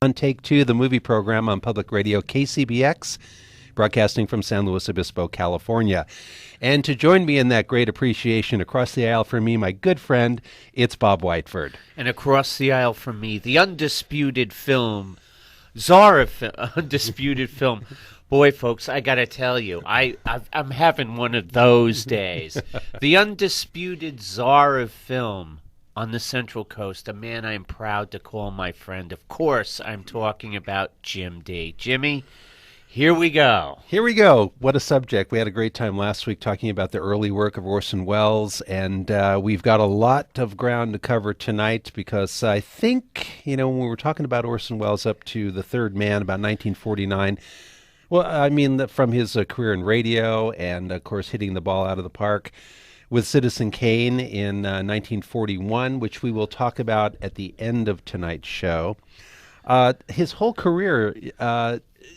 On Take Two, the movie program on Public Radio KCBX, broadcasting from San Luis Obispo, California. And to join me in that great appreciation across the aisle from me, my good friend, it's Bob Whiteford. And across the aisle from me, the undisputed film, czar of undisputed film. Boy, folks, I got to tell you, I'm having one of those days. The undisputed czar of film on the Central Coast, a man I am proud to call my friend. Of course, I'm talking about Jim Dee. Jimmy, here we go. Here we go. What a subject. We had a great time last week talking about the early work of Orson Welles, and we've got a lot of ground to cover tonight because I think, when we were talking about Orson Welles up to The Third Man, about 1949, well, I mean, from his career in radio and, of course, hitting the ball out of the park with Citizen Kane in 1941, which we will talk about at the end of tonight's show. His whole career,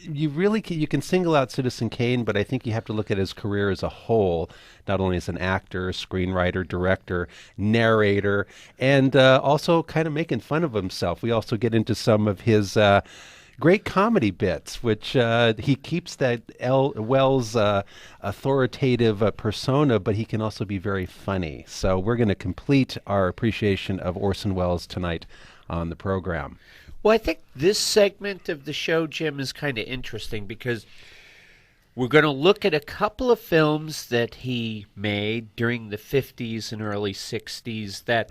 you can single out Citizen Kane, but I think you have to look at his career as a whole, not only as an actor, screenwriter, director, narrator, and also kind of making fun of himself. We also get into some of his great comedy bits, which he keeps that Wells authoritative persona, but he can also be very funny. So we're going to complete our appreciation of Orson Welles tonight on the program. Well, I think this segment of the show, Jim, is kind of interesting because we're going to look at a couple of films that he made during the 50s and early 60s that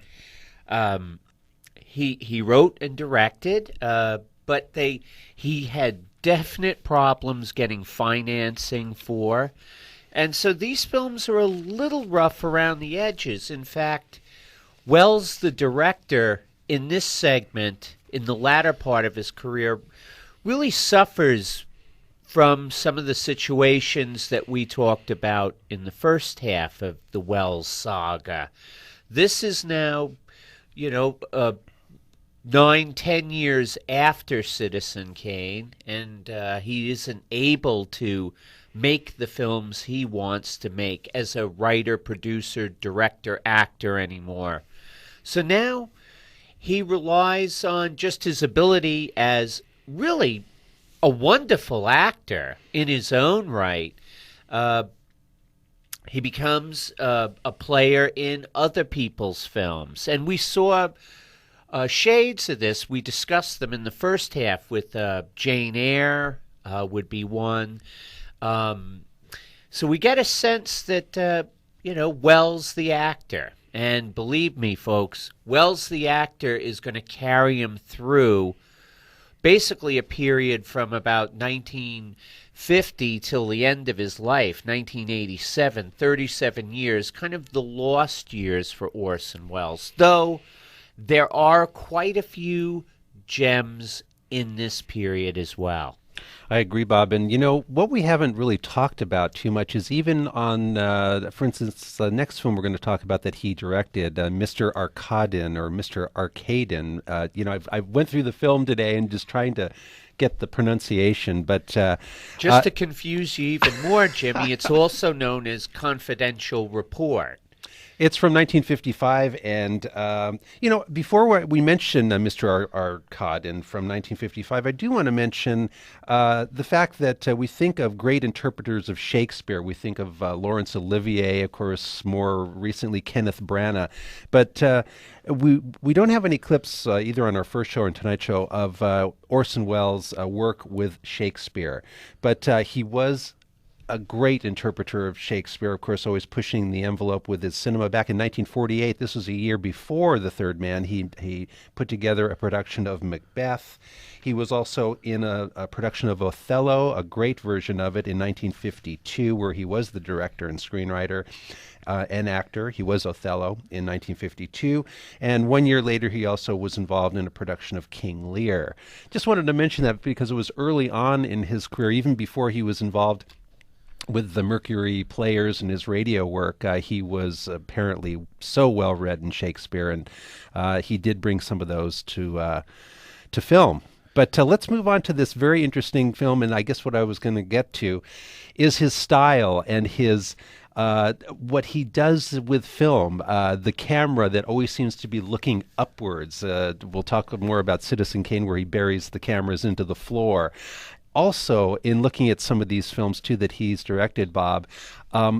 he wrote and directed, but he had definite problems getting financing for. And so these films are a little rough around the edges. In fact, Wells, the director, in this segment, in the latter part of his career, really suffers from some of the situations that we talked about in the first half of the Welles saga. This is now, 9, 10 years after Citizen Kane, and he isn't able to make the films he wants to make as a writer, producer, director, actor anymore. So now he relies on just his ability as really a wonderful actor in his own right. He becomes a player in other people's films. And we saw shades of this. We discussed them in the first half with Jane Eyre would be one. So we get a sense that, Welles the actor. And believe me, folks, Welles the actor is going to carry him through basically a period from about 1950 till the end of his life, 1987, 37 years, kind of the lost years for Orson Welles, though there are quite a few gems in this period as well. I agree, Bob. And, what we haven't really talked about too much is even on, for instance, the next film we're going to talk about that he directed, Mr. Arkadin or Mr. Arkadin. I went through the film today and just trying to get the pronunciation, but... just to confuse you even more, Jimmy, it's also known as Confidential Report. It's from 1955, and before we mention Mr. Arkadin from 1955, I do want to mention the fact that we think of great interpreters of Shakespeare. We think of Laurence Olivier, of course, more recently Kenneth Branagh, but we don't have any clips either on our first show or Tonight Show of Orson Welles' work with Shakespeare, but he was a great interpreter of Shakespeare, of course, always pushing the envelope with his cinema. Back in 1948, this was a year before The Third Man, he put together a production of Macbeth. He was also in a production of Othello, a great version of it in 1952, where he was the director and screenwriter and actor. He was Othello in 1952. And 1 year later, he also was involved in a production of King Lear. Just wanted to mention that because it was early on in his career, even before he was involved with the Mercury Players and his radio work. He was apparently so well read in Shakespeare, and he did bring some of those to film. But let's move on to this very interesting film, and I guess what I was going to get to is his style and his what he does with film, the camera that always seems to be looking upwards. We'll talk more about Citizen Kane, where he buries the cameras into the floor. Also, in looking at some of these films, too, that he's directed, Bob,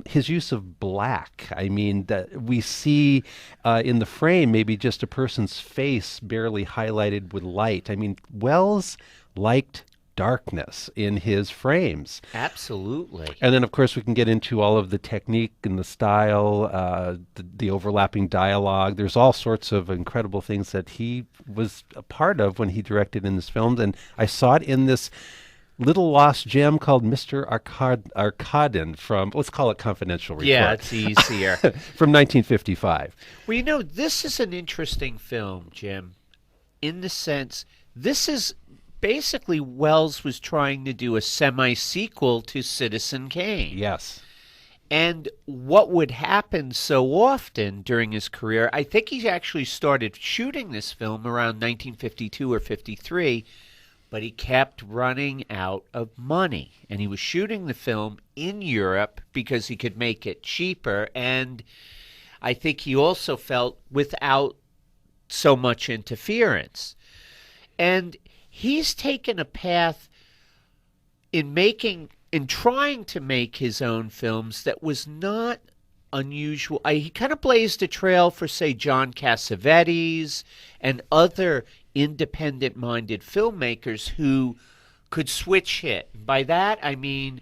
his use of black. I mean, that we see in the frame maybe just a person's face barely highlighted with light. I mean, Welles liked darkness in his frames. Absolutely. And then, of course, we can get into all of the technique and the style, the overlapping dialogue. There's all sorts of incredible things that he was a part of when he directed in this film. And I saw it in this little lost gem called Mr. Arkadin from, let's call it Confidential Report. Yeah, it's easier. From 1955. Well, this is an interesting film, Jim, in the sense, this is basically Welles was trying to do a semi-sequel to Citizen Kane. Yes. And what would happen so often during his career, I think he actually started shooting this film around 1952 or 53, but he kept running out of money. And he was shooting the film in Europe because he could make it cheaper. And I think he also felt without so much interference. And he's taken a path in trying to make his own films that was not unusual. He kind of blazed a trail for, say, John Cassavetes and other independent-minded filmmakers who could switch hit. By that, I mean,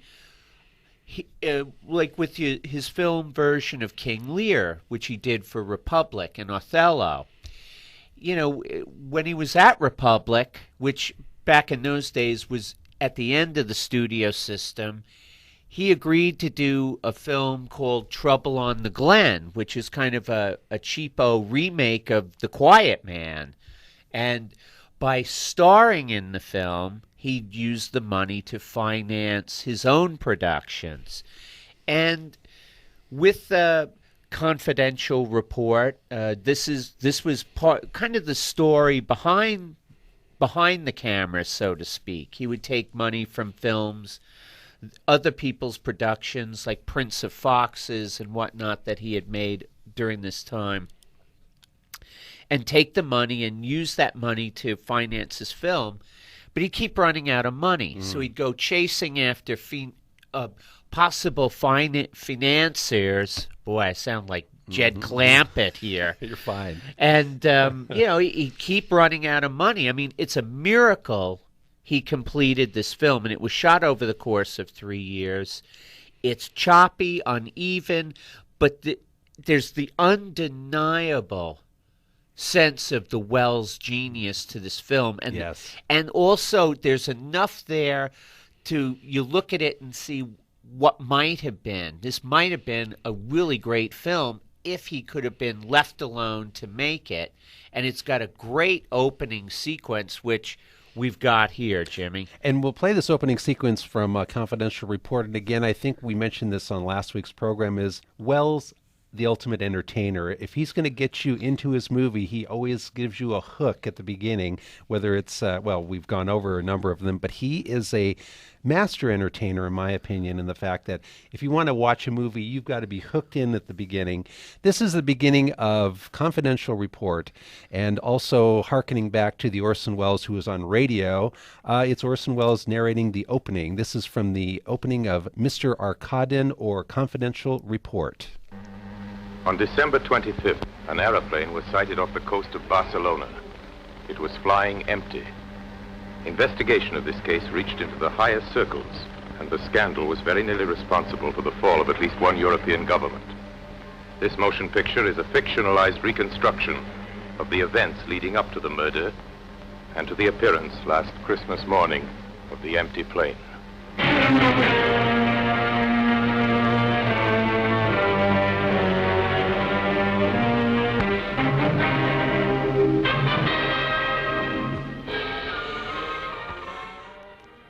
like with his film version of King Lear, which he did for Republic and Othello. When he was at Republic, which back in those days was at the end of the studio system, he agreed to do a film called Trouble on the Glen, which is kind of a cheapo remake of The Quiet Man. And by starring in the film, he'd use the money to finance his own productions. And with the confidential report, this was kind of the story behind the camera, so to speak. He would take money from films, other people's productions, like Prince of Foxes and whatnot that he had made during this time, and take the money and use that money to finance his film. But he'd keep running out of money, so he'd go chasing after possible financiers. Boy, I sound like Jed Clampett here. You're fine. And, he'd keep running out of money. I mean, it's a miracle he completed this film, and it was shot over the course of 3 years. It's choppy, uneven, but there's the undeniable sense of the Welles genius to this film. And, yes. And also, there's enough there to, you look at it and see what might have been. This might have been a really great film if he could have been left alone to make it. And it's got a great opening sequence, which we've got here, Jimmy. And we'll play this opening sequence from Confidential Report. And again, I think we mentioned this on last week's program, is Welles, the ultimate entertainer. If he's going to get you into his movie, he always gives you a hook at the beginning, whether it's, we've gone over a number of them, but he is a master entertainer, in my opinion, in the fact that if you want to watch a movie, you've got to be hooked in at the beginning. This is the beginning of Confidential Report, and also hearkening back to the Orson Welles who was on radio. It's Orson Welles narrating the opening. This is from the opening of Mr. Arkadin, or Confidential Report. On December 25th, an aeroplane was sighted off the coast of Barcelona. It was flying empty. Investigation of this case reached into the highest circles, and the scandal was very nearly responsible for the fall of at least one European government. This motion picture is a fictionalized reconstruction of the events leading up to the murder and to the appearance last Christmas morning of the empty plane.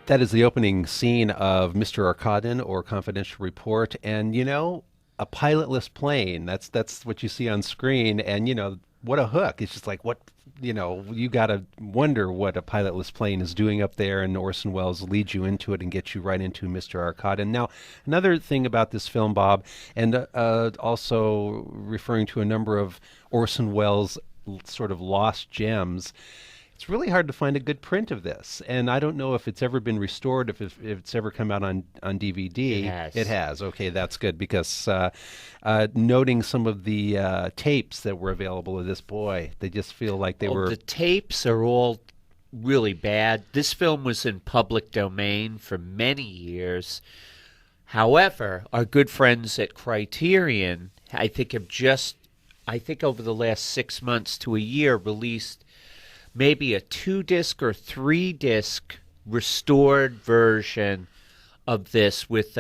That is the opening scene of Mr. Arkadin, or Confidential Report. And, a pilotless plane, that's what you see on screen. And, what a hook. It's just like, you got to wonder what a pilotless plane is doing up there. And Orson Welles leads you into it and gets you right into Mr. Arkadin. Now, another thing about this film, Bob, and also referring to a number of Orson Welles sort of lost gems, it's really hard to find a good print of this, and I don't know if it's ever been restored, if it's ever come out on DVD. It has. It has. Okay, that's good, because noting some of the tapes that were available of this, boy, they just feel like they were... The tapes are all really bad. This film was in public domain for many years. However, our good friends at Criterion, I think over the last 6 months to a year, released maybe a 2-disc or 3-disc restored version of this with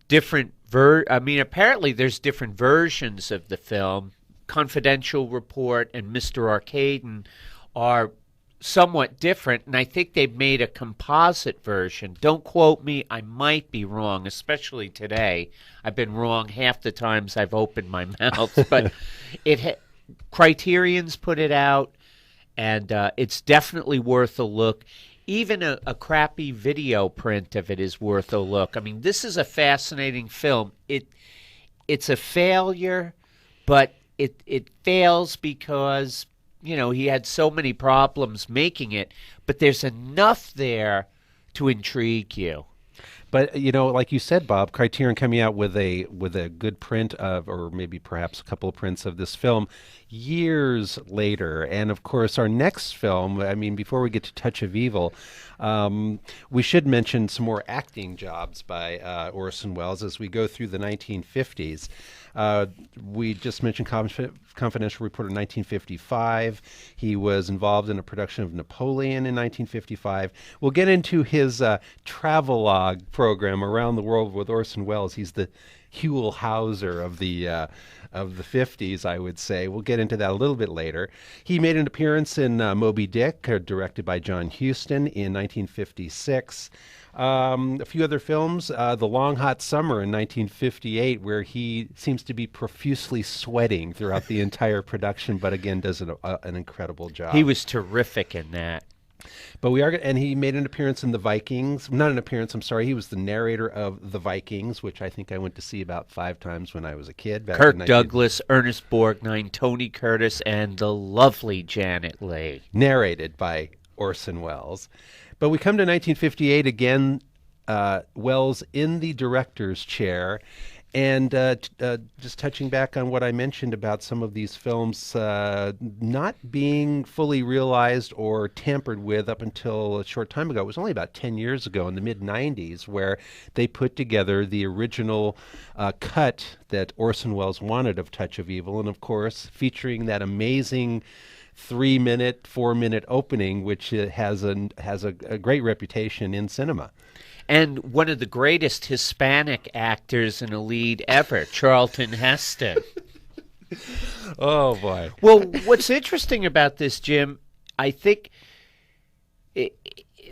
different apparently there's different versions of the film. Confidential Report and Mr. Arkadin are somewhat different, and I think they've made a composite version. Don't quote me, I might be wrong, especially today. I've been wrong half the times I've opened my mouth, but Criterion's put it out. And it's definitely worth a look. Even a crappy video print of it is worth a look. I mean, this is a fascinating film. It's a failure, but it fails because, he had so many problems making it. But there's enough there to intrigue you. But, like you said, Bob, Criterion coming out with a good print of, or maybe perhaps a couple of prints of this film years later. And, of course, our next film, before we get to Touch of Evil, we should mention some more acting jobs by Orson Welles as we go through the 1950s. We just mentioned Confidential Report in 1955. He was involved in a production of Napoleon in 1955. We'll get into his travelogue program around the world with Orson Welles. He's the Huell Hauser of the 50s, I would say. We'll get into that a little bit later. He made an appearance in Moby Dick, directed by John Huston in 1956. A few other films, The Long Hot Summer in 1958, where he seems to be profusely sweating throughout the entire production, but again does an incredible job. He was terrific in that. But and he made an appearance in The Vikings. Not an appearance, I'm sorry. He was the narrator of The Vikings, which I think I went to see about 5 times when I was a kid. Back Kirk in Douglas, Ernest Borgnine, Tony Curtis, and the lovely Janet Leigh. Narrated by Orson Welles. But we come to 1958 again, Welles in the director's chair. And just touching back on what I mentioned about some of these films not being fully realized or tampered with up until a short time ago. It was only about 10 years ago in the mid-90s where they put together the original cut that Orson Welles wanted of Touch of Evil, and of course featuring that amazing 3-minute, 4-minute opening, which has a great reputation in cinema. And one of the greatest Hispanic actors in a lead ever, Charlton Heston. Oh, boy. Well, what's interesting about this, Jim, I think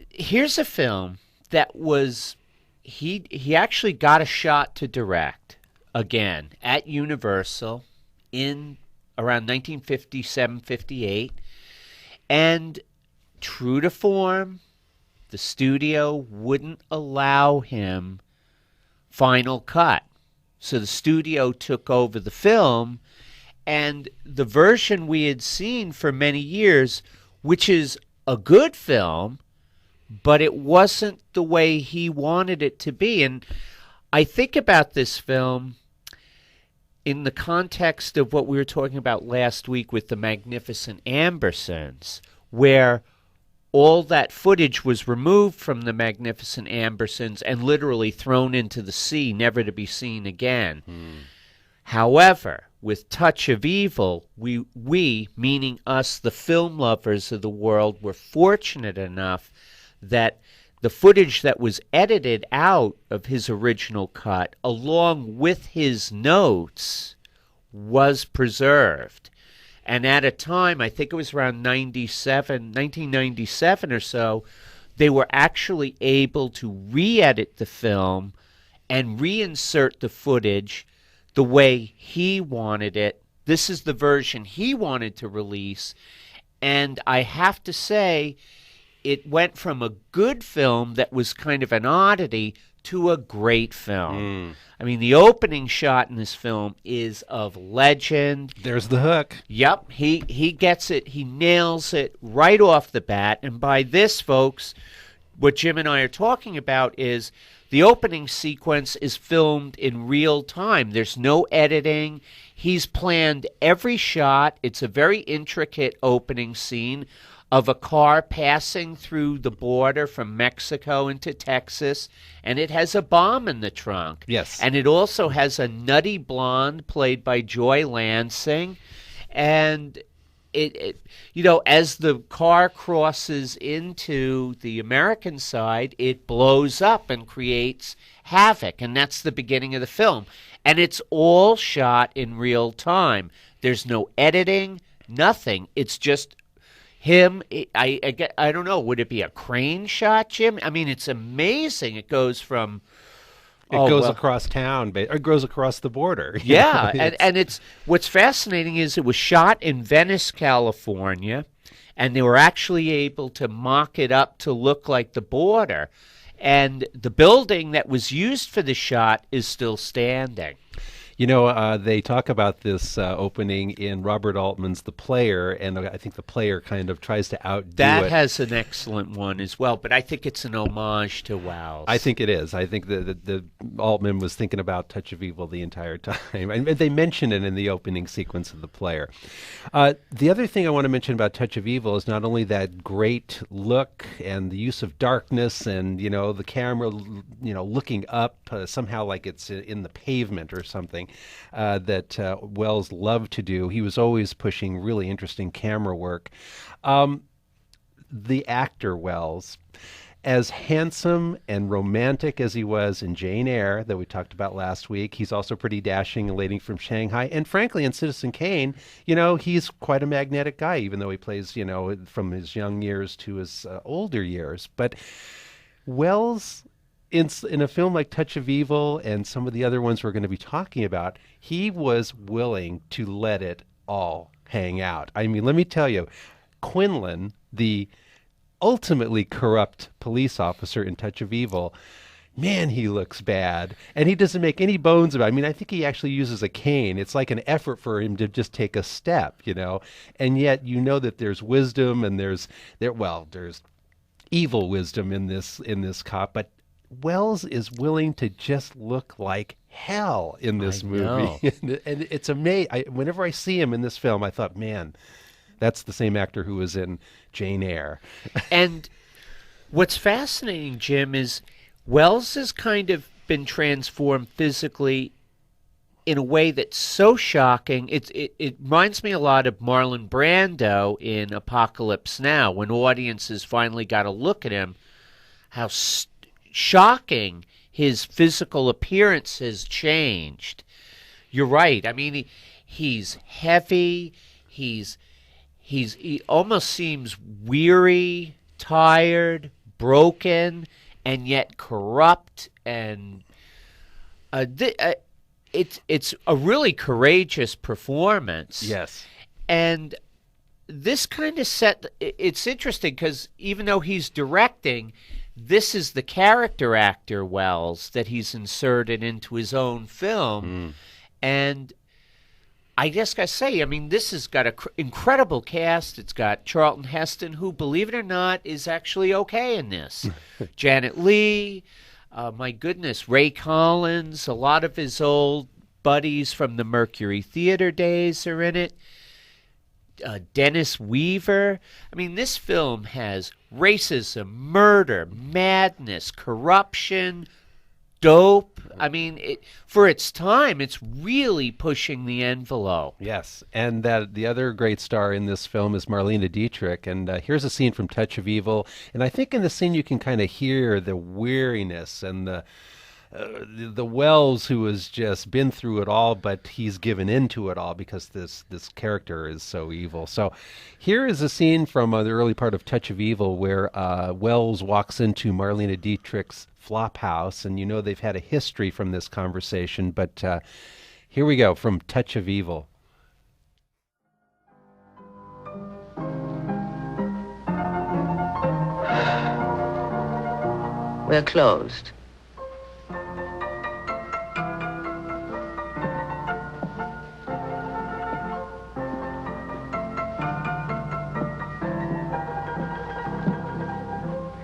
here's a film that was, he actually got a shot to direct again at Universal in around 1957-58, and true to form, the studio wouldn't allow him final cut. So the studio took over the film, and the version we had seen for many years, which is a good film, but it wasn't the way he wanted it to be. And I think about this film in the context of what we were talking about last week with the Magnificent Ambersons, where all that footage was removed from the Magnificent Ambersons and literally thrown into the sea, never to be seen again. However, with Touch of Evil, we, meaning us, the film lovers of the world, were fortunate enough that the footage that was edited out of his original cut, along with his notes, was preserved. And at a time, I think it was around 1997 or so, they were actually able to re-edit the film and reinsert the footage the way he wanted it. This is the version he wanted to release. And I have to say, it went from a good film that was kind of an oddity to a great film. I mean, the opening shot in this film is of legend. There's the hook. Yep, he gets it. He nails it right off the bat. And by this, folks, what Jim and I are talking about is the opening sequence is filmed in real time. There's no editing. He's planned every shot. It's a very intricate opening scene of a car passing through the border from Mexico into Texas, and it has a bomb in the trunk. Yes. And it also has a nutty blonde played by Joy Lansing. And it as the car crosses into the American side, it blows up and creates havoc, and that's the beginning of the film. And it's all shot in real time. There's no editing, nothing. It's just him. I don't know. Would it be a crane shot, Jim? I mean, it's amazing. It goes from across town, or it goes across the border. Yeah, and it's what's fascinating is it was shot in Venice, California, and they were actually able to mock it up to look like the border. And the building that was used for the shot is still standing. You know, they talk about this opening in Robert Altman's The Player, and I think The Player kind of tries to outdo it. That has an excellent one as well, but I think it's an homage to Welles. I think it is. I think the Altman was thinking about Touch of Evil the entire time, and they mention it in the opening sequence of The Player. The other thing I want to mention about Touch of Evil is not only that great look and the use of darkness and, the camera, looking up somehow like it's in the pavement or something. That Welles loved to do. He was always pushing really interesting camera work. The actor Welles, as handsome and romantic as he was in Jane Eyre that we talked about last week, he's also pretty dashing and Lady from Shanghai. And frankly, in Citizen Kane, he's quite a magnetic guy, even though he plays, from his young years to his older years. But Wells, in a film like Touch of Evil and some of the other ones we're going to be talking about, he was willing to let it all hang out. I mean, let me tell you, Quinlan, the ultimately corrupt police officer in Touch of Evil, man, he looks bad. And he doesn't make any bones about it. I mean, I think he actually uses a cane. It's like an effort for him to just take a step, And yet that there's wisdom and there's evil wisdom in this cop, but Wells is willing to just look like hell in this movie. And it's amazing. Whenever I see him in this film, I thought, man, that's the same actor who was in Jane Eyre. And what's fascinating, Jim, is Wells has kind of been transformed physically in a way that's so shocking. It reminds me a lot of Marlon Brando in Apocalypse Now, when audiences finally got a look at him, how shocking his physical appearance has changed. You're right. I mean, he's heavy. He almost seems weary, tired, broken, and yet corrupt. And it's a really courageous performance. Yes. And this kind of it's interesting because even though he's directing, this is the character actor Wells that he's inserted into his own film. And I guess I say, I mean, this has got an incredible cast. It's got Charlton Heston, who, believe it or not, is actually okay in this. Janet Leigh, my goodness, Ray Collins, a lot of his old buddies from the Mercury Theater days are in it. Dennis Weaver. I mean, this film has racism, murder, madness, corruption, dope. I mean, for its time, it's really pushing the envelope. Yes, and the other great star in this film is Marlene Dietrich. And here's a scene from Touch of Evil. And I think in the scene you can kind of hear the weariness and the Wells, who has just been through it all, but he's given into it all because this character is so evil. So here is a scene from the early part of Touch of Evil where Wells walks into Marlene Dietrich's flop house, and they've had a history from this conversation, but here we go from Touch of Evil. We're closed.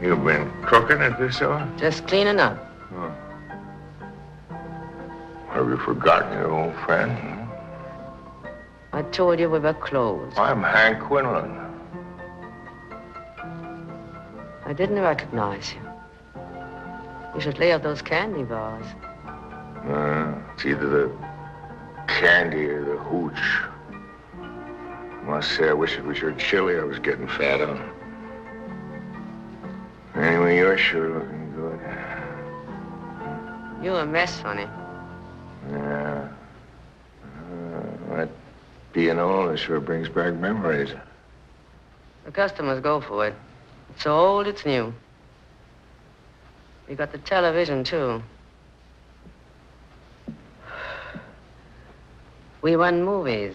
You've been cooking at this hour? Just cleaning up. Oh. Have you forgotten your old friend? I told you we were closed. I'm Hank Quinlan. I didn't recognize you. You should lay off those candy bars. It's either the candy or the hooch. Must say, I wish it was your chili I was getting fat on. Anyway, you're sure looking good. You a mess, honey. Yeah. That being old sure brings back memories. The customers go for it. It's so old, it's new. You got the television, too. We run movies.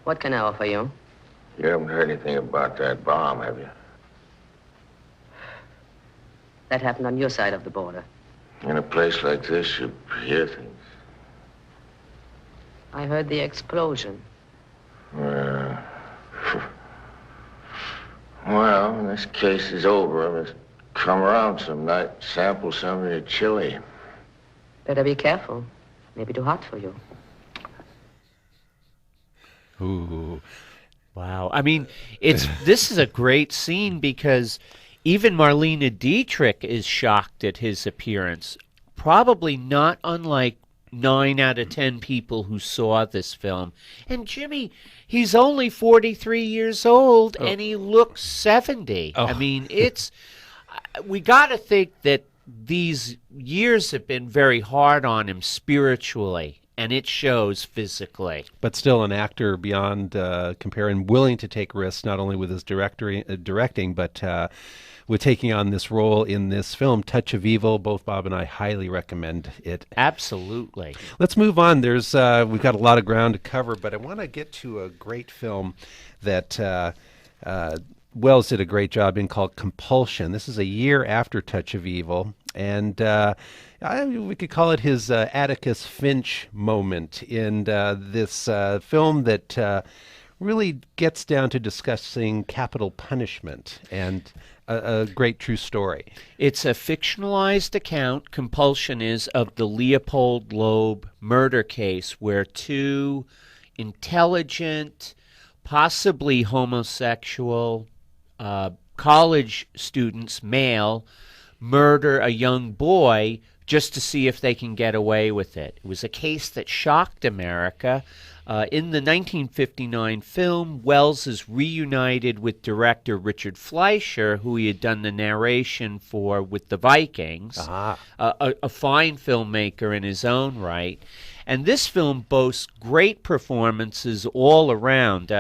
What can I offer you? You haven't heard anything about that bomb, have you? That happened on your side of the border. In a place like this, you hear things. I heard the explosion. Well, when this case is over, I must come around some night, sample some of your chili. Better be careful. Maybe too hot for you. Ooh. Wow. I mean, this is a great scene because even Marlene Dietrich is shocked at his appearance. Probably not unlike 9 out of 10 people who saw this film. And Jimmy, he's only 43 years old, and he looks 70. Oh. I mean, we got to think that these years have been very hard on him spiritually, and it shows physically. But still an actor beyond compare, and willing to take risks, not only with his directing, but with taking on this role in this film, Touch of Evil. Both Bob and I highly recommend it. Absolutely. Let's move on. We've got a lot of ground to cover, but I want to get to a great film that Welles did a great job in, called Compulsion. This is a year after Touch of Evil, and we could call it his Atticus Finch moment in this film that really gets down to discussing capital punishment, and a great true story. It's a fictionalized account, Compulsion is, of the Leopold Loeb murder case, where two intelligent, possibly homosexual college students, male, murder a young boy just to see if they can get away with it. It was a case that shocked America. In the 1959 film, Welles is reunited with director Richard Fleischer, who he had done the narration for with the Vikings, a fine filmmaker in his own right. And this film boasts great performances all around.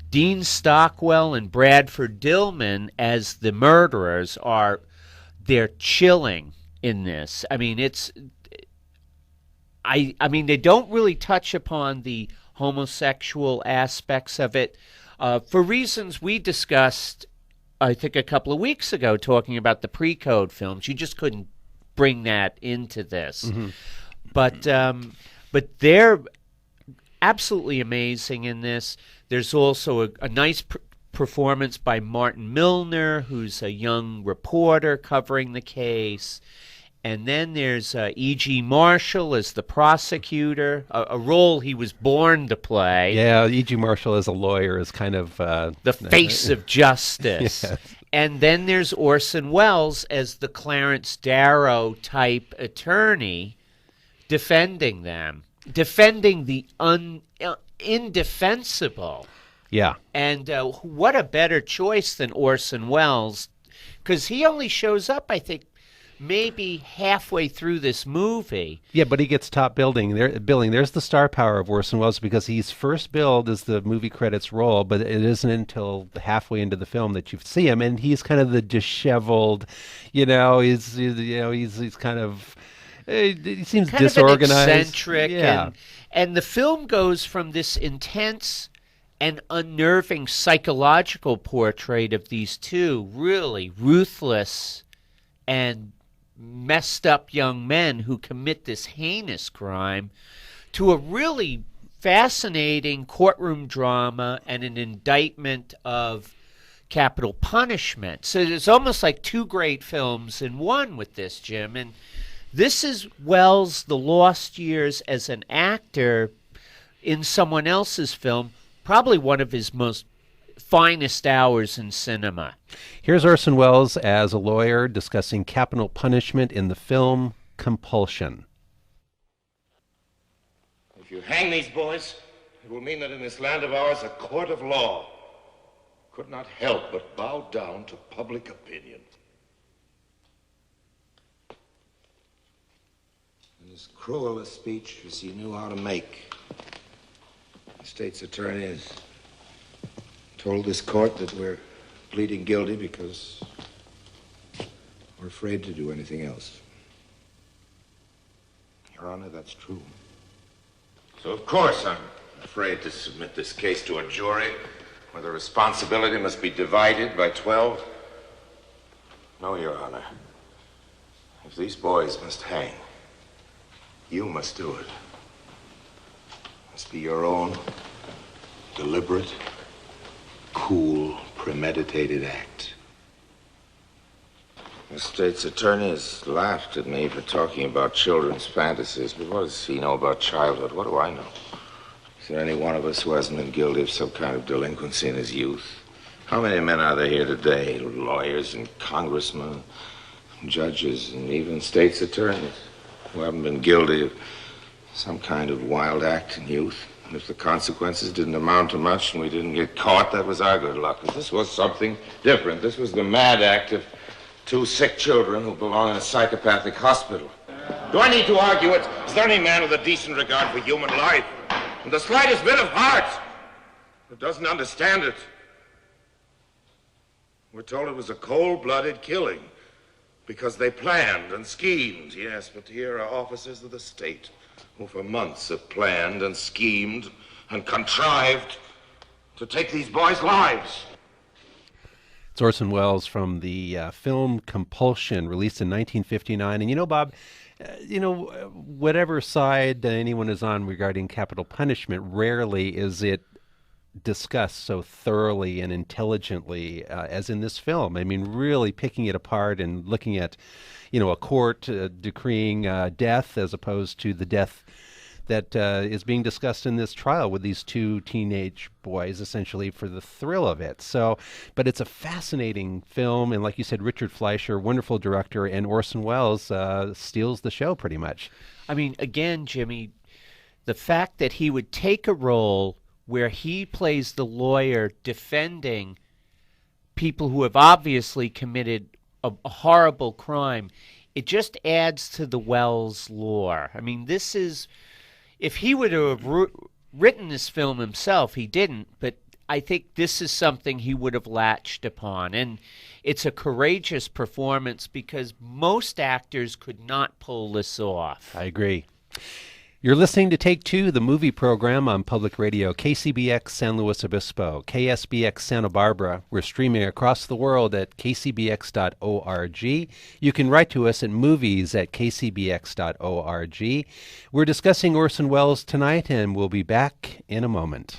Dean Stockwell and Bradford Dillman as the murderers they're chilling in this. I mean, I mean, they don't really touch upon the homosexual aspects of it for reasons we discussed, I think, a couple of weeks ago, talking about the pre-code films. You just couldn't bring that into this. Mm-hmm. But they're absolutely amazing in this. There's also a nice performance by Martin Milner, who's a young reporter covering the case. And then there's E.G. Marshall as the prosecutor, a role he was born to play. Yeah, E.G. Marshall as a lawyer is kind of the face of justice. Yes. And then there's Orson Welles as the Clarence Darrow type attorney defending them, defending the indefensible. Yeah. And what a better choice than Orson Welles, because he only shows up, I think, maybe halfway through this movie. Yeah, but he gets top billing. There's the star power of Orson Welles, because he's first billed as the movie credits roll, but it isn't until halfway into the film that you see him, and he's kind of the disheveled, he's kind of, he seems kind disorganized. Of an eccentric, yeah. And the film goes from this intense and unnerving psychological portrait of these two really ruthless and messed up young men who commit this heinous crime to a really fascinating courtroom drama and an indictment of capital punishment. So there's almost like two great films in one with this, Jim. And this is Welles' the lost years as an actor in someone else's film, probably one of his most finest hours in cinema. Here's Orson Welles as a lawyer discussing capital punishment in the film Compulsion. If you hang these boys, it will mean that in this land of ours, a court of law could not help but bow down to public opinion. And as cruel a speech as he knew how to make, the state's attorney has told this court that we're pleading guilty because we're afraid to do anything else. Your Honor, that's true. So of course I'm afraid to submit this case to a jury where the responsibility must be divided by 12. No, Your Honor. If these boys must hang, you must do it. It must be your own deliberate, cool, premeditated act. The state's attorney has laughed at me for talking about children's fantasies, but what does he know about childhood? What do I know? Is there any one of us who hasn't been guilty of some kind of delinquency in his youth? How many men are there here today, lawyers and congressmen, and judges, and even state's attorneys, who haven't been guilty of Some kind of wild act in youth. And if the consequences didn't amount to much and we didn't get caught, that was our good luck. But this was something different. This was the mad act of two sick children who belong in a psychopathic hospital. Do I need to argue it? Is there any man with a decent regard for human life and the slightest bit of heart who doesn't understand it? We're told it was a cold-blooded killing because they planned and schemed. Yes, but here are officers of the state who for months have planned and schemed and contrived to take these boys' lives. It's Orson Welles from the film Compulsion, released in 1959. And you know, Bob, whatever side anyone is on regarding capital punishment, rarely is it discussed so thoroughly and intelligently as in this film. I mean, really picking it apart and looking at, a court decreeing death as opposed to the death that is being discussed in this trial with these two teenage boys, essentially for the thrill of it. So, but it's a fascinating film, and like you said, Richard Fleischer, wonderful director, and Orson Welles steals the show pretty much. I mean, again, Jimmy, the fact that he would take a role where he plays the lawyer defending people who have obviously committed a horrible crime, it just adds to the Welles lore. I mean, this is, if he would have written this film himself, he didn't, but I think this is something he would have latched upon. And it's a courageous performance because most actors could not pull this off. I agree. You're listening to Take Two, the movie program on Public Radio, KCBX San Luis Obispo, KSBX Santa Barbara. We're streaming across the world at kcbx.org. You can write to us at movies@kcbx.org. We're discussing Orson Welles tonight, and we'll be back in a moment.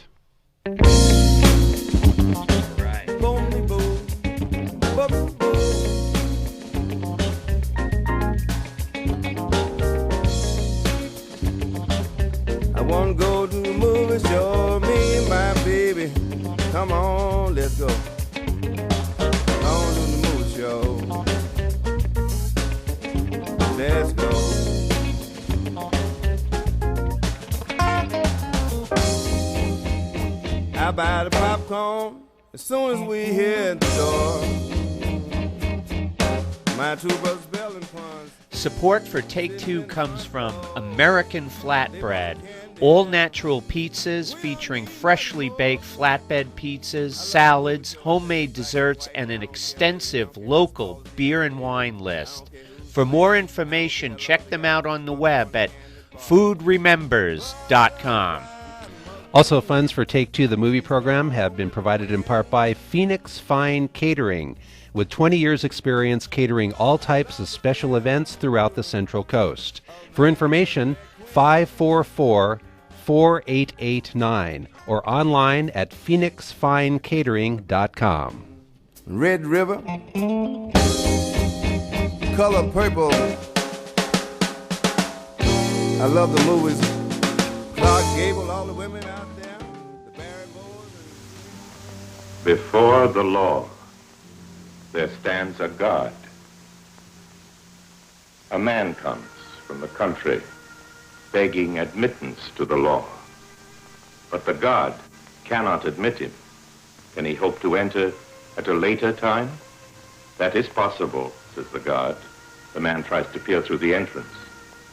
I wanna go to the movie show, me and my baby. Come on, let's go. On to the movie show. Let's go. I buy the popcorn as soon as we hit the door. My two brothers Bill and Pons. Support for Take Two comes from American Flatbread, all-natural pizzas featuring freshly baked flatbed pizzas, salads, homemade desserts, and an extensive local beer and wine list. For more information, check them out on the web at foodremembers.com. Also, funds for Take Two, the movie program, have been provided in part by Phoenix Fine Catering, with 20 years' experience catering all types of special events throughout the Central Coast. For information, 544-4889 or online at phoenixfinecatering.com. Red River, color purple. I love the movies. Clark Gable, all the women out there, the Barrymores. Before the law, there stands a God. A man comes from the country begging admittance to the law. But the God cannot admit him. Can he hope to enter at a later time? That is possible, says the God. The man tries to peer through the entrance.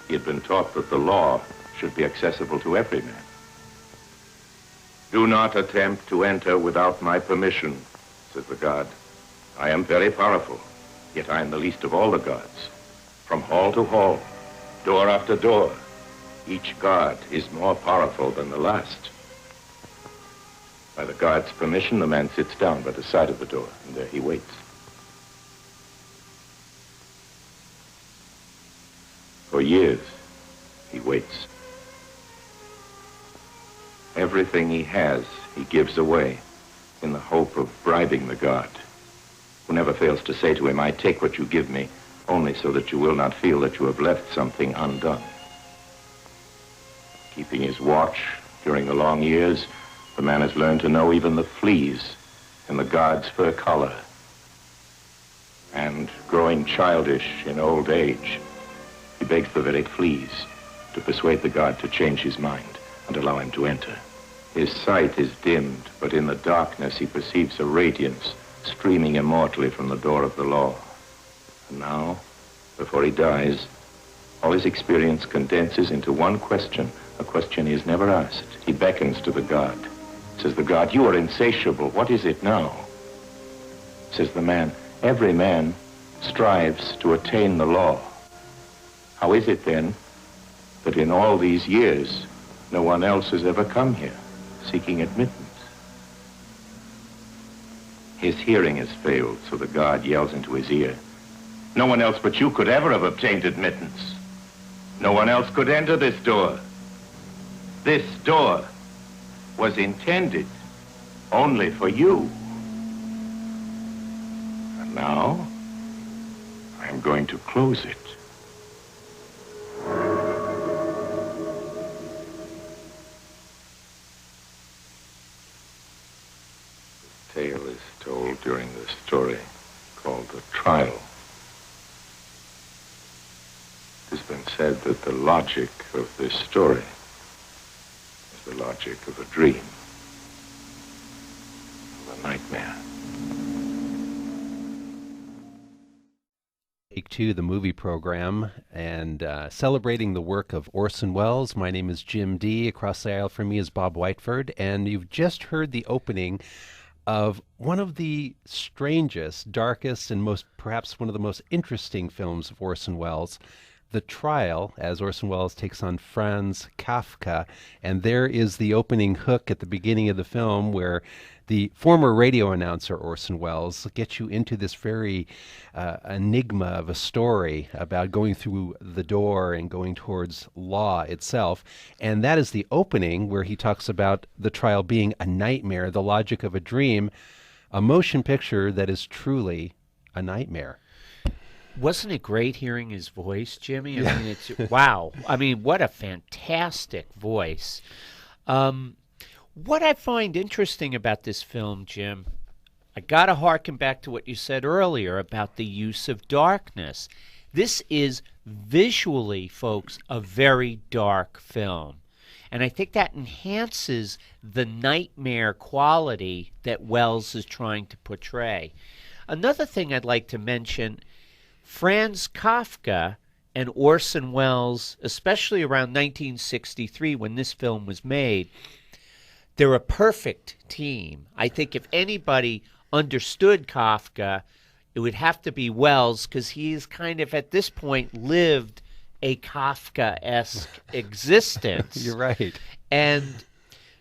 He had been taught that the law should be accessible to every man. Do not attempt to enter without my permission, says the God. I am very powerful, yet I am the least of all the gods. From hall to hall, door after door, each god is more powerful than the last. By the guard's permission, the man sits down by the side of the door, and there he waits. For years, he waits. Everything he has, he gives away in the hope of bribing the god, who never fails to say to him, I take what you give me, only so that you will not feel that you have left something undone. Keeping his watch during the long years, the man has learned to know even the fleas in the god's fur collar. And growing childish in old age, he begs the very fleas to persuade the guard to change his mind and allow him to enter. His sight is dimmed, but in the darkness he perceives a radiance streaming immortally from the door of the law. And now, before he dies, all his experience condenses into one question, a question he has never asked. He beckons to the guard. Says the guard, "You are insatiable. What is it now?" Says the man, "Every man strives to attain the law. How is it then that in all these years no one else has ever come here seeking admittance?" His hearing has failed, so the guard yells into his ear, "No one else but you could ever have obtained admittance. No one else could enter this door. This door was intended only for you. And now, I am going to close it." The tale is told during the story called The Trial. It has been said that the logic of this story is the logic of a dream, of a nightmare. Take Two, the movie program, and celebrating the work of Orson Welles. My name is Jim Dee. Across the aisle from me is Bob Whiteford, and you've just heard the opening of one of the strangest, darkest, and perhaps one of the most interesting films of Orson Welles, The Trial, as Orson Welles takes on Franz Kafka. And there is the opening hook at the beginning of the film where the former radio announcer Orson Welles gets you into this very enigma of a story about going through the door and going towards law itself. And that is the opening where he talks about the trial being a nightmare, the logic of a dream, a motion picture that is truly a nightmare. Wasn't it great hearing his voice, Jimmy? I mean, it's wow. I mean, what a fantastic voice. What I find interesting about this film, Jim, I got to harken back to what you said earlier about the use of darkness. This is visually, folks, a very dark film. And I think that enhances the nightmare quality that Welles is trying to portray. Another thing I'd like to mention, Franz Kafka and Orson Welles, especially around 1963 when this film was made, they're a perfect team. I think if anybody understood Kafka, it would have to be Welles, because he's kind of at this point lived a Kafka-esque existence. You're right. And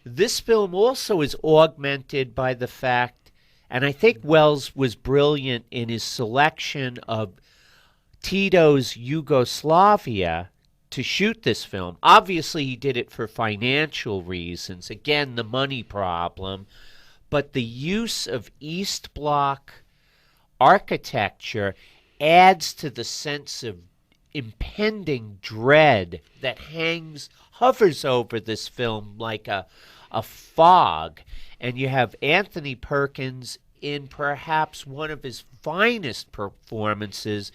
this film also is augmented by the fact, and I think Welles was brilliant in his selection of Tito's Yugoslavia to shoot this film. Obviously, he did it for financial reasons. Again, the money problem. But the use of East Bloc architecture adds to the sense of impending dread that hovers over this film like a fog. And you have Anthony Perkins in perhaps one of his finest performances.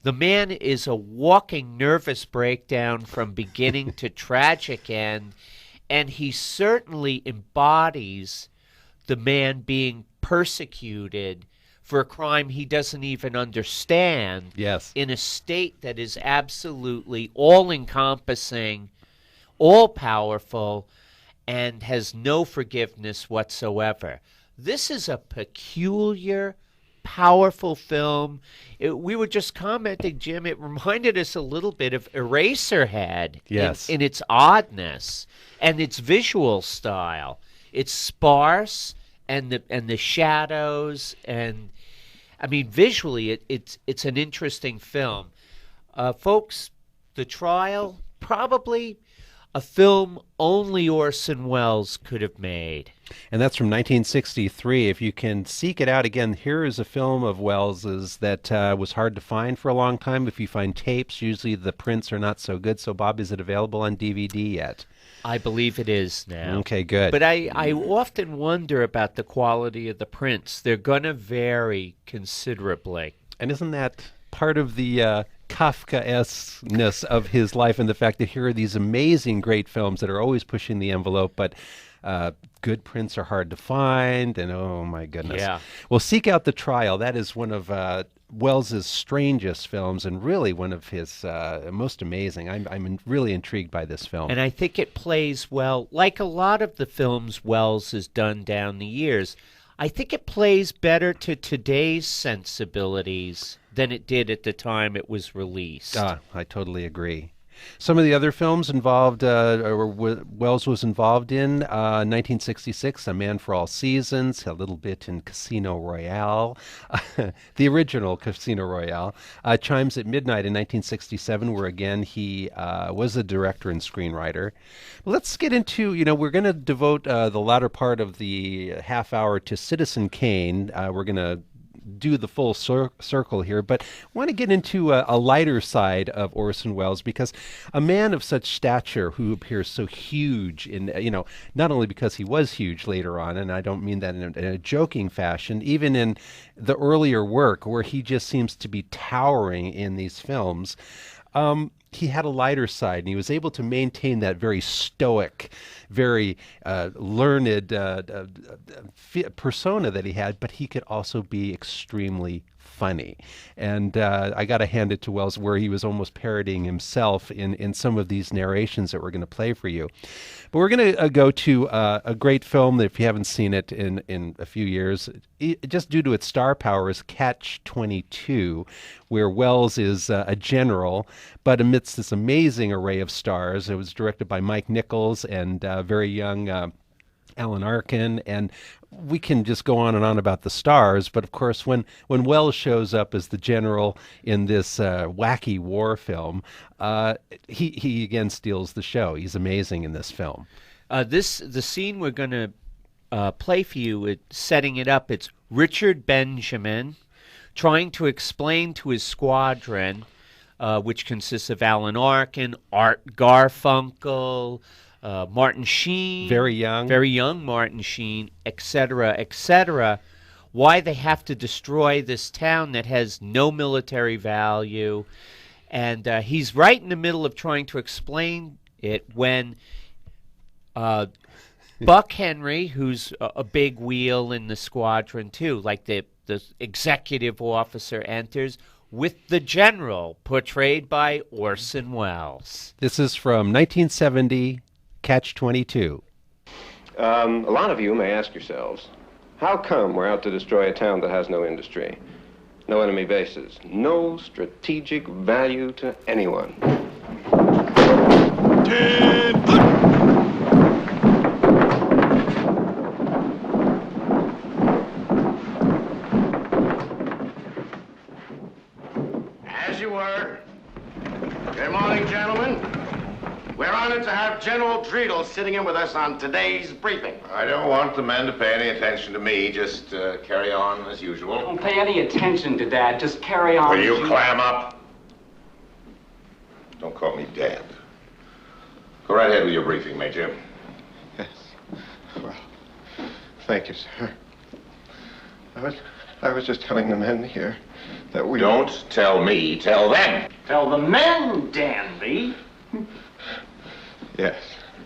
The man is a walking nervous breakdown from beginning to tragic end, and he certainly embodies the man being persecuted for a crime he doesn't even understand. Yes. In a state that is absolutely all-encompassing, all-powerful, and has no forgiveness whatsoever. This is a peculiar, powerful film. We were just commenting, Jim, it reminded us a little bit of Eraserhead. Yes. In its oddness and its visual style. It's sparse, and the shadows, and I mean visually it's an interesting film. Folks, The Trial, probably a film only Orson Welles could have made. And that's from 1963. If you can seek it out again, here is a film of Wells's that was hard to find for a long time. If you find tapes, usually the prints are not so good. So, Bob, is it available on DVD yet? I believe it is now. Okay, good. But I often wonder about the quality of the prints. They're going to vary considerably. And isn't that part of the Kafkaesqueness of his life, and the fact that here are these amazing, great films that are always pushing the envelope, but good prints are hard to find, and oh my goodness. Yeah. Well, Seek Out the Trial, that is one of Wells's strangest films, and really one of his most amazing. I'm really intrigued by this film. And I think it plays well, like a lot of the films Wells has done down the years. I think it plays better to today's sensibilities than it did at the time it was released. I totally agree. Some of the other films involved, Wells was involved in, 1966, A Man for All Seasons, a little bit in Casino Royale, the original Casino Royale, Chimes at Midnight in 1967, where again he was a director and screenwriter. Let's get into, we're going to devote the latter part of the half hour to Citizen Kane. We're going to do the full circle here, but I want to get into a lighter side of Orson Welles, because a man of such stature who appears so huge in, not only because he was huge later on, and I don't mean that in a joking fashion, even in the earlier work where he just seems to be towering in these films, he had a lighter side, and he was able to maintain that very stoic, very learned persona that he had, but he could also be extremely funny. And I got to hand it to Wells, where he was almost parodying himself in some of these narrations that we're going to play for you. But we're going to go to a great film that, if you haven't seen it in a few years, just due to its star power, is Catch-22, where Wells is a general, but amidst this amazing array of stars. It was directed by Mike Nichols and very young Alan Arkin, and we can just go on and on about the stars, but of course when Wells shows up as the general in this wacky war film, he again steals the show. He's amazing in this film. The scene we're going to play for you, setting it up, it's Richard Benjamin trying to explain to his squadron, which consists of Alan Arkin, Art Garfunkel, Martin Sheen, very young Martin Sheen, etc., why they have to destroy this town that has no military value. And he's right in the middle of trying to explain it when Buck Henry, who's a big wheel in the squadron too, like the executive officer, enters with the general, portrayed by Orson Welles. This is from 1970, Catch-22. A lot of you may ask yourselves, how come we're out to destroy a town that has no industry, no enemy bases, no strategic value to anyone? As you were. Good morning, gentlemen. We're honored to have General Dreedle sitting in with us on today's briefing. I don't want the men to pay any attention to me. Just carry on as usual. Don't pay any attention to Dad. Just carry on. Will you clam up? Don't call me Dad. Go right ahead with your briefing, Major. Yes. Well, thank you, sir. I was just telling the men here that we... Don't tell me, tell them. Tell the men, Danby. Yes.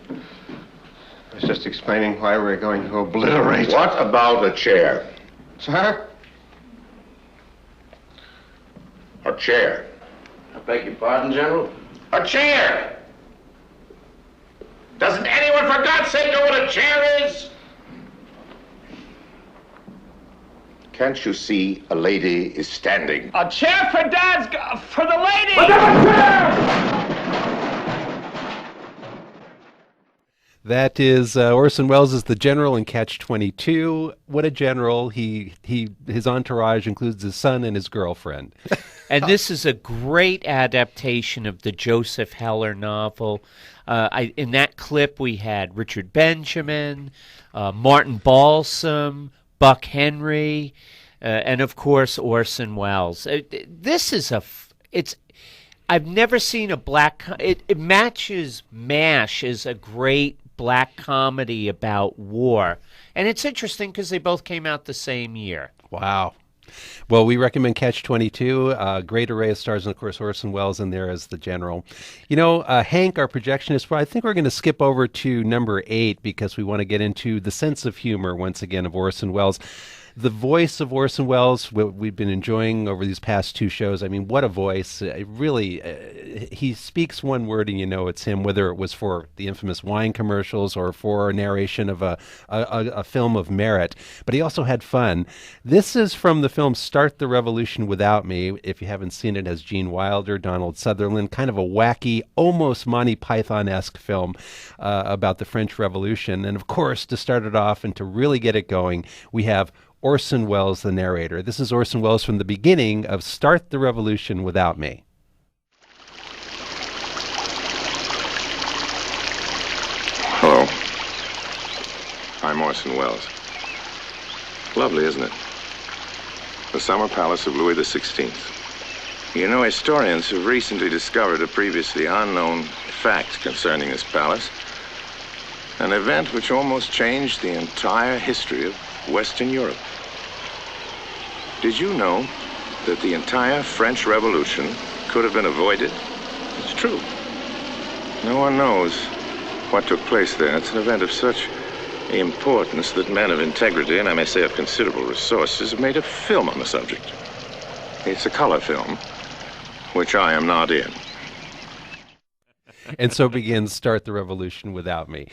I was just explaining why we're going to obliterate... What about a chair? Sir? A chair. I beg your pardon, General? A chair! Doesn't anyone, for God's sake, know what a chair is? Can't you see a lady is standing? A chair for Dad's... for the lady! That is Orson Welles as the general in Catch-22. What a general. His entourage includes his son and his girlfriend. And this is a great adaptation of the Joseph Heller novel. In that clip, we had Richard Benjamin, Martin Balsam, Buck Henry, and of course Orson Welles. This is I've never seen a black. It matches MASH as a great black comedy about war, and it's interesting because they both came out the same year. Wow. Well, we recommend Catch 22. Great array of stars, and of course Orson Welles in there as the general. Hank, our projectionist, I think we're going to skip over to number 8 because we want to get into the sense of humor once again of Orson Welles. The voice of Orson Welles, what we've been enjoying over these past 2 shows. I mean, what a voice. He speaks one word and you know it's him, whether it was for the infamous wine commercials or for a narration of a film of merit. But he also had fun. This is from the film Start the Revolution Without Me. If you haven't seen it, it has Gene Wilder, Donald Sutherland, kind of a wacky, almost Monty Python-esque film about the French Revolution. And of course, to start it off and to really get it going, we have Orson Welles, the narrator. This is Orson Welles from the beginning of Start the Revolution Without Me. Hello. I'm Orson Welles. Lovely, isn't it? The summer palace of Louis XVI. You know, historians have recently discovered a previously unknown fact concerning this palace. An event which almost changed the entire history of Western Europe. Did you know that the entire French Revolution could have been avoided? It's true. No one knows what took place there. It's an event of such importance that men of integrity, and I may say of considerable resources, have made a film on the subject. It's a color film, which I am not in. And so begins Start the Revolution Without Me.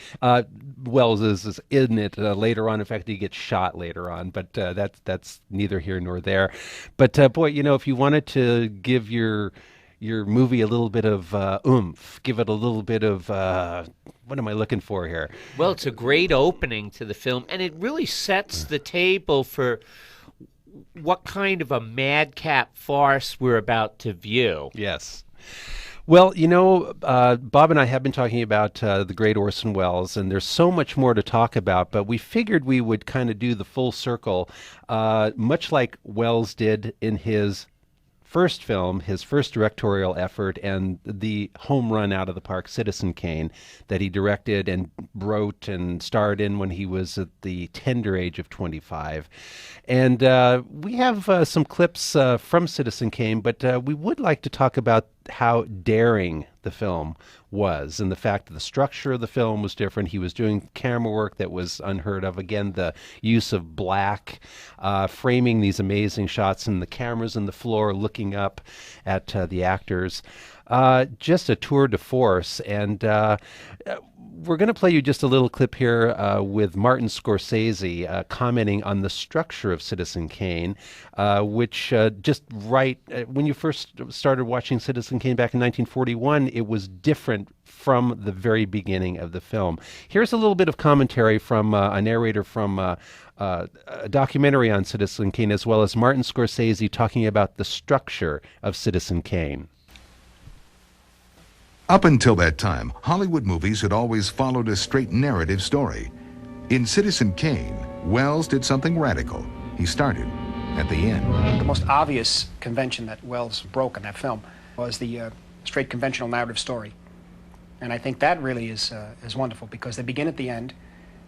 Wells is in it later on. In fact, he gets shot later on, but that's neither here nor there. But boy, if you wanted to give your movie a little bit of oomph, give it a little bit of what am I looking for here? Well, it's a great opening to the film, and it really sets the table for what kind of a madcap farce we're about to view. Yes. Well, Bob and I have been talking about the great Orson Welles, and there's so much more to talk about, but we figured we would kind of do the full circle, much like Welles did in his first film, his first directorial effort, and the home run out of the park, Citizen Kane, that he directed and wrote and starred in when he was at the tender age of 25. And we have some clips from Citizen Kane, but we would like to talk about how daring the film was and the fact that the structure of the film was different. He was doing camera work that was unheard of. Again, the use of black, framing these amazing shots and the cameras on the floor looking up at the actors. Just a tour de force. And we're going to play you just a little clip here with Martin Scorsese commenting on the structure of Citizen Kane, which when you first started watching Citizen Kane back in 1941, it was different from the very beginning of the film. Here's a little bit of commentary from a narrator from a documentary on Citizen Kane, as well as Martin Scorsese talking about the structure of Citizen Kane. Up until that time, Hollywood movies had always followed a straight narrative story. In Citizen Kane, Welles did something radical. He started at the end. The most obvious convention that Welles broke in that film was the straight conventional narrative story. And I think that really is wonderful, because they begin at the end,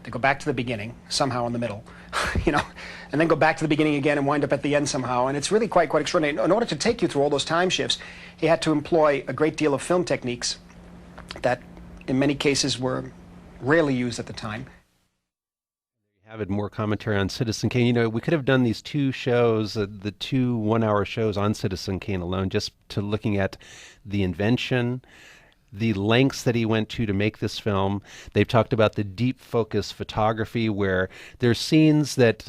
they go back to the beginning, somehow in the middle, and then go back to the beginning again and wind up at the end somehow. And it's really quite extraordinary. In order to take you through all those time shifts, he had to employ a great deal of film techniques that in many cases were rarely used at the time. Have more commentary on Citizen Kane. We could have done these 2 shows, the 2 one-hour shows on Citizen Kane alone, just to looking at the invention, the lengths that he went to make this film. They've talked about the deep focus photography, where there's scenes that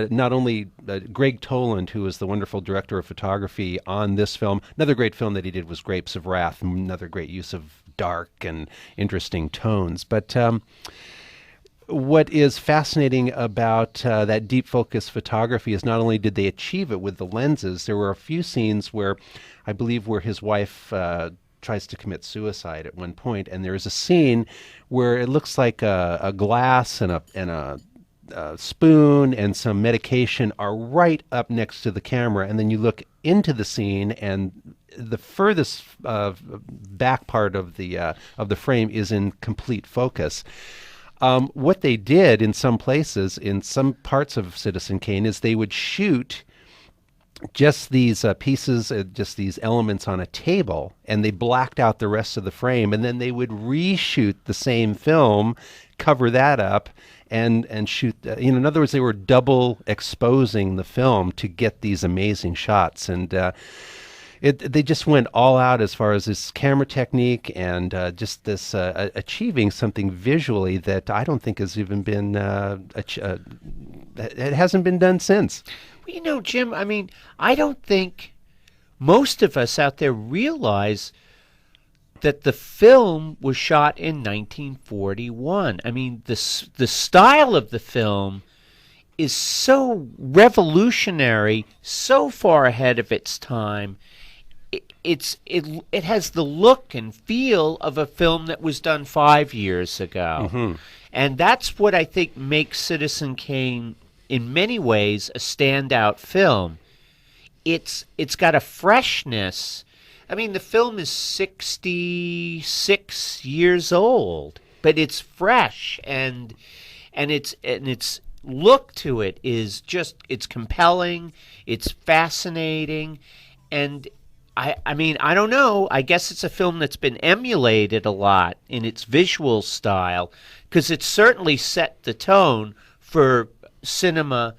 not only Greg Toland, who is the wonderful director of photography on this film, another great film that he did was Grapes of Wrath, another great use of dark and interesting tones. But what is fascinating about that deep focus photography is not only did they achieve it with the lenses, there were a few scenes where I believe where his wife tries to commit suicide at one point, and there's a scene where it looks like a glass and a spoon and some medication are right up next to the camera, and then you look into the scene, and the furthest back part of the frame is in complete focus. What they did in some places, in some parts of Citizen Kane, is they would shoot just these pieces, just these elements on a table, and they blacked out the rest of the frame, and then they would reshoot the same film, cover that up, and shoot. In other words, they were double exposing the film to get these amazing shots, and they just went all out as far as this camera technique and just this achieving something visually that I don't think has even been it hasn't been done since. Well, Jim, I mean, I don't think most of us out there realize that the film was shot in 1941. I mean, the style of the film is so revolutionary, so far ahead of its time. It has the look and feel of a film that was done 5 years ago. Mm-hmm. And that's what I think makes Citizen Kane, in many ways, a standout film. It's got a freshness. I mean, the film is 66 years old, but it's fresh, and its look to it is just, it's compelling, it's fascinating, and I mean, I don't know. I guess it's a film that's been emulated a lot in its visual style, because it's certainly set the tone for cinema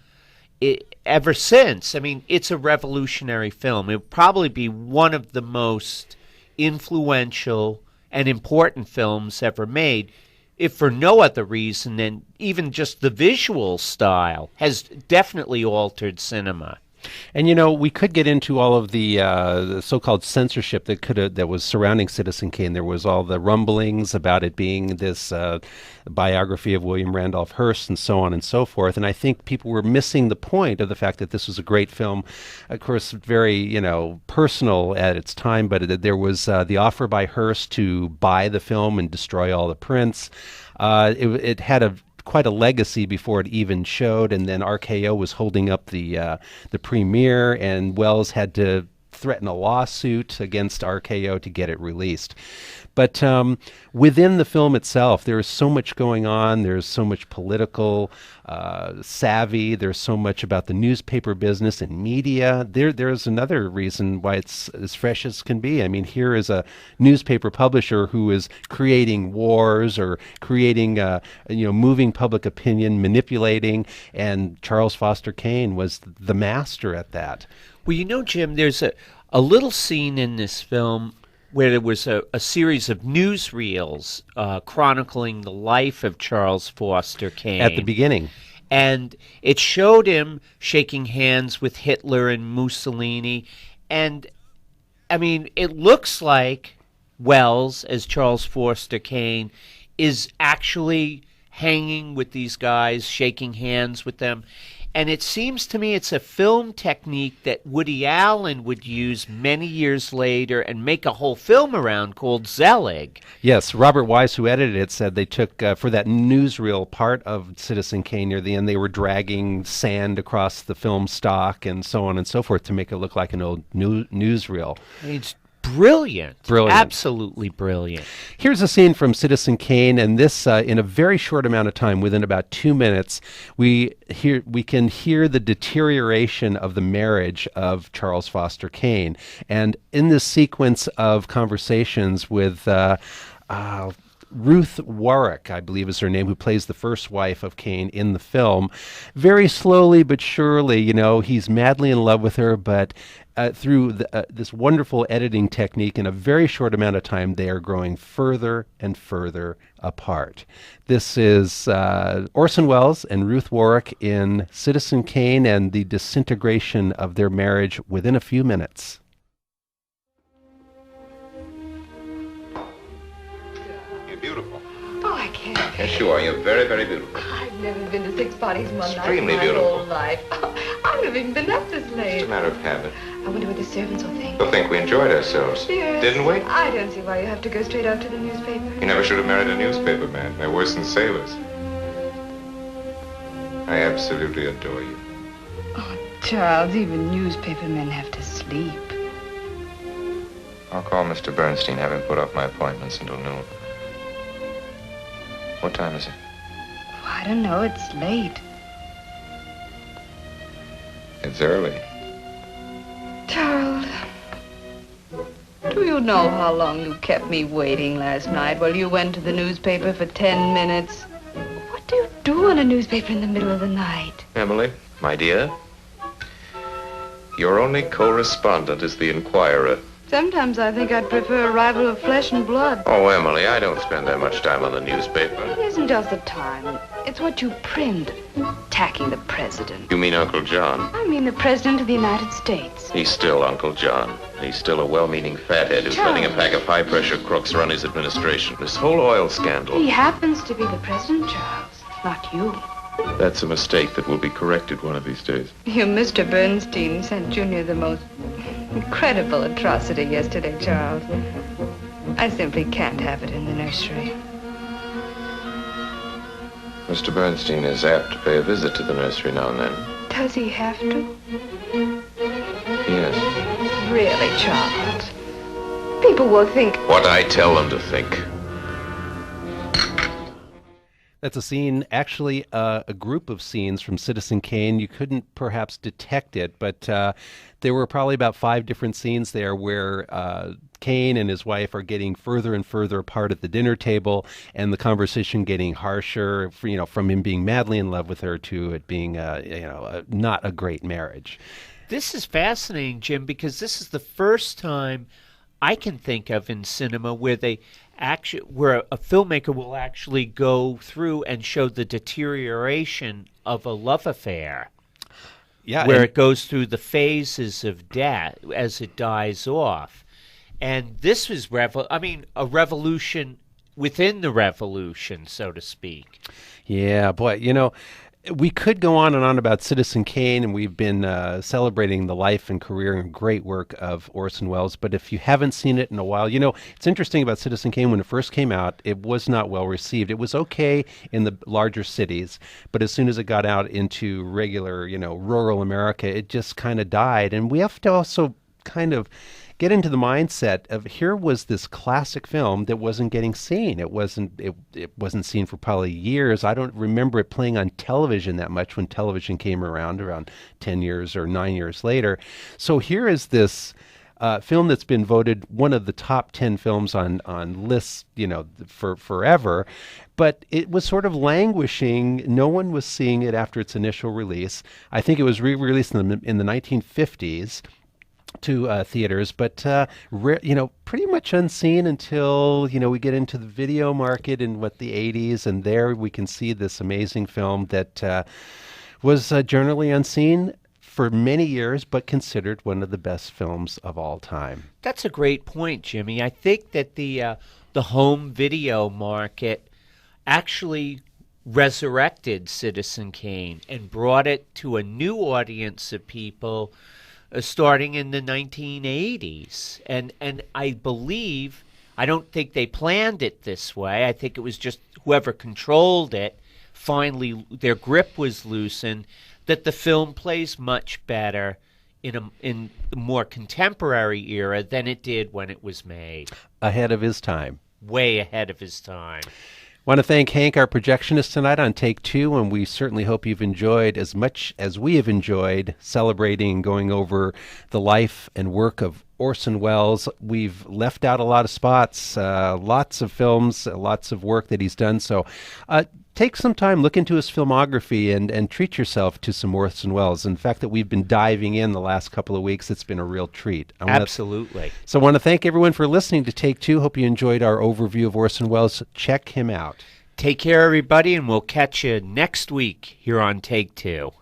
ever since. I mean, it's a revolutionary film. It would probably be one of the most influential and important films ever made, if for no other reason than even just the visual style has definitely altered cinema. And we could get into all of the so-called censorship that was surrounding Citizen Kane. There was all the rumblings about it being this biography of William Randolph Hearst and so on and so forth. And I think people were missing the point of the fact that this was a great film, of course, very personal at its time. But there was the offer by Hearst to buy the film and destroy all the prints. It had quite a legacy before it even showed, and then RKO was holding up the premiere, and Wells had to threaten a lawsuit against RKO to get it released. But within the film itself, there is so much going on. There's so much political savvy. There's so much about the newspaper business and media. There's another reason why it's as fresh as can be. I mean, here is a newspaper publisher who is creating wars or creating, moving public opinion, manipulating, and Charles Foster Kane was the master at that. Well, Jim, there's a little scene in this film where there was a series of newsreels chronicling the life of Charles Foster Kane. At the beginning. And it showed him shaking hands with Hitler and Mussolini. And, I mean, it looks like Wells, as Charles Foster Kane, is actually hanging with these guys, shaking hands with them. And it seems to me it's a film technique that Woody Allen would use many years later and make a whole film around called Zelig. Yes, Robert Wise, who edited it, said they took, for that newsreel part of Citizen Kane near the end, they were dragging sand across the film stock and so on and so forth to make it look like an old newsreel. It's brilliant. Brilliant. Absolutely brilliant. Here's a scene from Citizen Kane, and this, in a very short amount of time, within about 2 minutes, we can hear the deterioration of the marriage of Charles Foster Kane. And in this sequence of conversations with Ruth Warwick, I believe is her name, who plays the first wife of Kane in the film, very slowly but surely, he's madly in love with her, but through this wonderful editing technique, in a very short amount of time, they are growing further and further apart. This is Orson Welles and Ruth Warwick in Citizen Kane and the disintegration of their marriage within a few minutes. You're beautiful. Oh, I can't. Yes, you are. You're very, very beautiful. I've never been to 6 parties one night Extremely in my beautiful. whole life. I've never even been up this late. It's a matter of habit. I wonder what the servants will think. They'll think we enjoyed ourselves. Yes. Didn't we? I don't see why you have to go straight out to the newspaper. You never should have married a newspaper man. They're worse than sailors. I absolutely adore you. Oh, Charles, even newspaper men have to sleep. I'll call Mr. Bernstein, have him put off my appointments until noon. What time is it? Oh, I don't know. It's late. It's early. Do you know how long you kept me waiting last night while you went to the newspaper for 10 minutes? What do you do on a newspaper in the middle of the night? Emily, my dear, your only correspondent is the Inquirer. Sometimes I think I'd prefer a rival of flesh and blood. Oh, Emily, I don't spend that much time on the newspaper. It isn't just the time. It's what you print. Attacking the president. You mean Uncle John? I mean the president of the United States. He's still Uncle John. He's still a well-meaning fathead who's letting a pack of high-pressure crooks run his administration. This whole oil scandal. He happens to be the president, Charles, not you. That's a mistake that will be corrected one of these days. You, Mr. Bernstein, sent Junior the most incredible atrocity yesterday, Charles. I simply can't have it in the nursery. Mr. Bernstein is apt to pay a visit to the nursery now and then. Does he have to? Yes. Really, Charles? People will think... What I tell them to think. That's a scene, actually a group of scenes from Citizen Kane. You couldn't perhaps detect it, but there were probably about 5 different scenes there where Kane and his wife are getting further and further apart at the dinner table, and the conversation getting harsher, from him being madly in love with her to it being, not a great marriage. This is fascinating, Jim, because this is the first time I can think of in cinema where where a filmmaker will actually go through and show the deterioration of a love affair. Yeah, where it goes through the phases of death as it dies off. And this was a revolution within the revolution, so to speak. Yeah, boy, we could go on and on about Citizen Kane, and we've been celebrating the life and career and great work of Orson Welles. But if you haven't seen it in a while, it's interesting about Citizen Kane. When it first came out, it was not well received. It was okay in the larger cities, but as soon as it got out into regular, rural America, it just kind of died. And we have to also kind of get into the mindset of here was this classic film that wasn't getting seen. It wasn't seen for probably years. I don't remember it playing on television that much when television came around 10 years or 9 years later. So here is this film that's been voted one of the top 10 films on lists, for forever. But it was sort of languishing. No one was seeing it after its initial release. I think it was re-released in the 1950s. To theaters, but pretty much unseen until we get into the video market in the 80s, and there we can see this amazing film that was generally unseen for many years, but considered one of the best films of all time. That's a great point, Jimmy. I think that the home video market actually resurrected Citizen Kane and brought it to a new audience of people. Starting in the 1980s. And I believe, I don't think they planned it this way. I think it was just whoever controlled it, finally their grip was loosened, that the film plays much better in a more contemporary era than it did when it was made. Ahead of his time. Way ahead of his time. Want to thank Hank, our projectionist, tonight on Take Two, and we certainly hope you've enjoyed as much as we have enjoyed celebrating and going over the life and work of Orson Welles. We've left out a lot of spots, lots of films, lots of work that he's done. So take some time, look into his filmography, and treat yourself to some Orson Welles. In fact, that we've been diving in the last couple of weeks, it's been a real treat. Absolutely. So I want to thank everyone for listening to Take Two. Hope you enjoyed our overview of Orson Welles. Check him out. Take care, everybody, and we'll catch you next week here on Take Two.